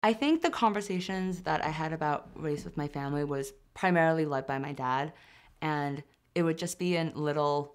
I think the conversations that I had about race with my family was primarily led by my dad, and it would just be in little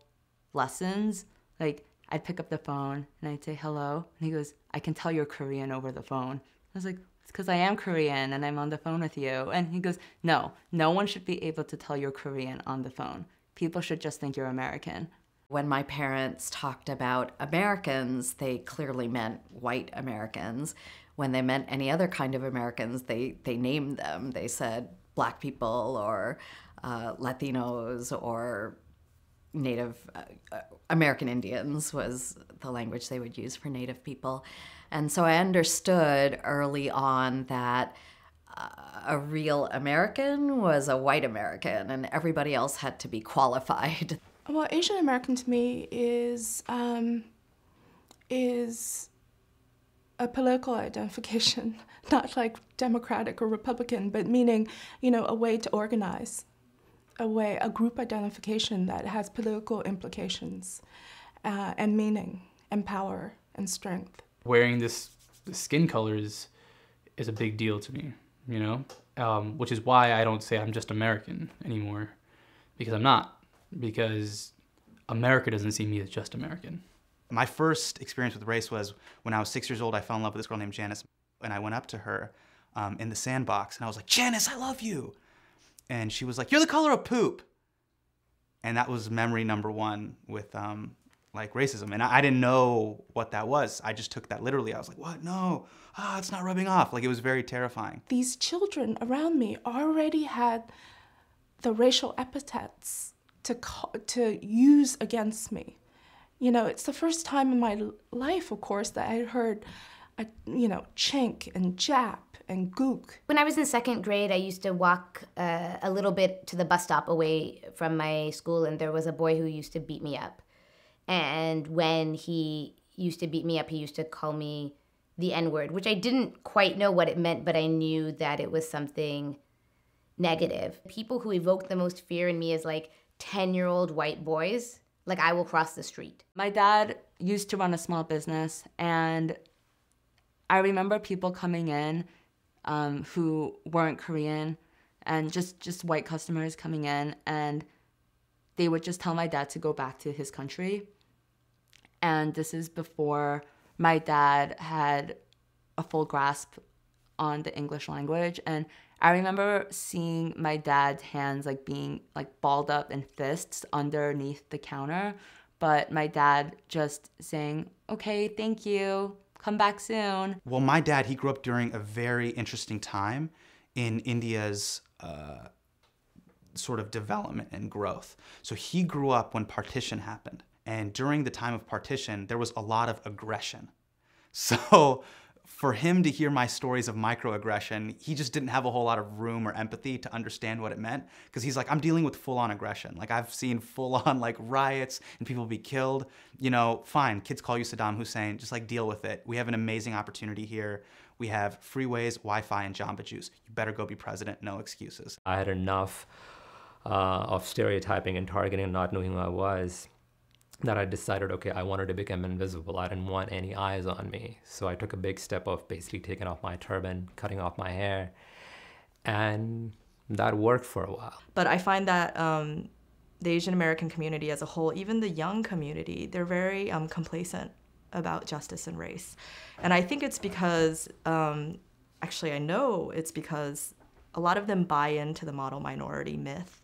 lessons. Like, I'd pick up the phone and I'd say hello, and he goes, "I can tell you're Korean over the phone." I was like, "It's because I am Korean and I'm on the phone with you." And he goes, no one should be able to tell you're Korean on the phone. People should just think you're American. When my parents talked about Americans, they clearly meant white Americans. When they meant any other kind of Americans, they named them. They said Black people or Latinos or Native American Indians was the language they would use for Native people. And so I understood early on that a real American was a white American and everybody else had to be qualified. Well, Asian American to me is a political identification, not like Democratic or Republican, but meaning, a way to organize, a group identification that has political implications and meaning and power and strength. Wearing this skin color is a big deal to me, which is why I don't say I'm just American anymore, because I'm not. Because America doesn't see me as just American. My first experience with race was when I was 6 years old. I fell in love with this girl named Janice, and I went up to her in the sandbox, and I was like, "Janice, I love you." And she was like, "You're the color of poop." And that was memory number one with like racism. And I didn't know what that was. I just took that literally. I was like, "What? No, it's not rubbing off." Like, it was very terrifying. These children around me already had the racial epithets to use against me. It's the first time in my life, of course, that I heard, chink and jap and gook. When I was in second grade, I used to walk a little bit to the bus stop away from my school, and there was a boy who used to beat me up. And when he used to beat me up, he used to call me the N-word, which I didn't quite know what it meant, but I knew that it was something negative. People who evoke the most fear in me is like 10-year-old white boys. Like, I will cross the street. My dad used to run a small business, and I remember people coming in who weren't Korean, and just white customers coming in, and they would just tell my dad to go back to his country. And this is before my dad had a full grasp on the English language. And I remember seeing my dad's hands like being like balled up in fists underneath the counter, but my dad just saying, "Okay, thank you, come back soon." Well, my dad, he grew up during a very interesting time in India's sort of development and growth. So he grew up when partition happened. And during the time of partition, there was a lot of aggression. So for him to hear my stories of microaggression, he just didn't have a whole lot of room or empathy to understand what it meant. Because he's like, I'm dealing with full-on aggression. Like, I've seen full-on like riots and people be killed. Fine, kids call you Saddam Hussein, just like deal with it. We have an amazing opportunity here. We have freeways, Wi-Fi, and Jamba Juice. You better go be president, no excuses. I had enough of stereotyping and targeting and not knowing who I was, that I decided, okay, I wanted to become invisible. I didn't want any eyes on me. So I took a big step of basically taking off my turban, cutting off my hair, and that worked for a while. But I find that the Asian American community as a whole, even the young community, they're very complacent about justice and race. And I think it's because, actually I know it's because a lot of them buy into the model minority myth.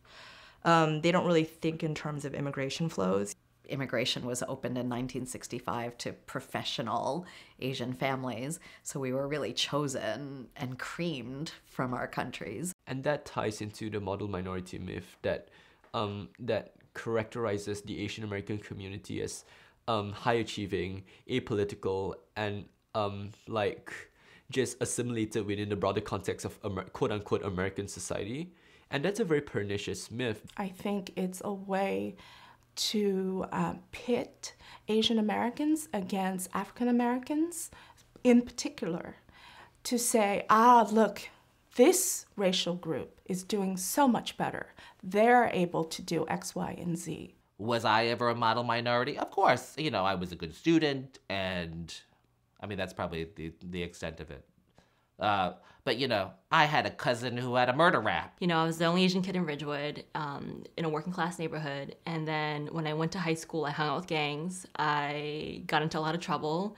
They don't really think in terms of immigration flows. Immigration was opened in 1965 to professional Asian families, so we were really chosen and creamed from our countries. And that ties into the model minority myth that characterizes the Asian American community as high-achieving, apolitical, and just assimilated within the broader context of quote-unquote American society. And that's a very pernicious myth. I think it's a way to pit Asian Americans against African Americans in particular, to say, look, this racial group is doing so much better. They're able to do X, Y, and Z. Was I ever a model minority? Of course. I was a good student, and I mean, that's probably the extent of it. But, you know, I had a cousin who had a murder rap. You know, I was the only Asian kid in Ridgewood, in a working class neighborhood. And then when I went to high school, I hung out with gangs. I got into a lot of trouble,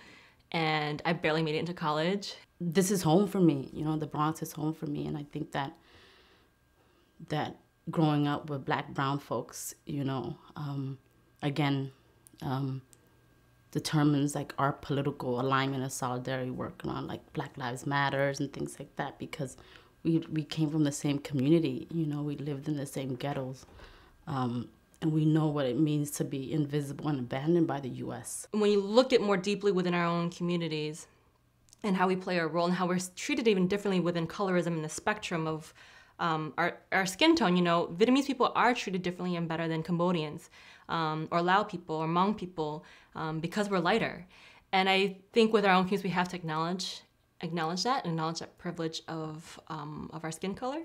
and I barely made it into college. This is home for me. You know, the Bronx is home for me. And I think that growing up with Black, brown folks, you know, determines like our political alignment and solidarity work around like Black Lives Matters and things like that, because we came from the same community, you know, we lived in the same ghettos, and we know what it means to be invisible and abandoned by the U.S. When you look at more deeply within our own communities and how we play our role and how we're treated even differently within colorism and the spectrum of our skin tone, you know, Vietnamese people are treated differently and better than Cambodians, or Lao people or Hmong people, because we're lighter. And I think with our own communities, we have to acknowledge that privilege of our skin color,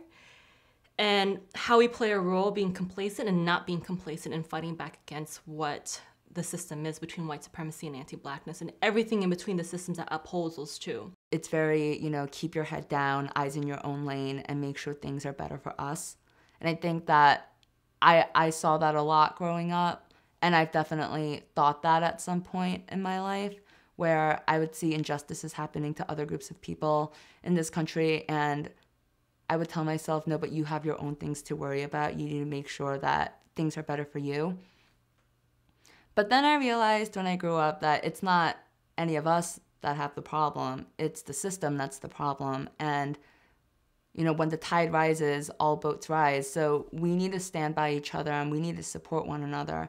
and how we play a role being complacent and not being complacent and fighting back against what the system is between white supremacy and anti-Blackness and everything in between the systems that upholds those two. It's very, you know, keep your head down, eyes in your own lane, and make sure things are better for us. And I think that I saw that a lot growing up, and I've definitely thought that at some point in my life, where I would see injustices happening to other groups of people in this country, and I would tell myself, no, but you have your own things to worry about. You need to make sure that things are better for you. But then I realized when I grew up that it's not any of us that have the problem. It's the system that's the problem. And, you know, when the tide rises, all boats rise. So we need to stand by each other and we need to support one another.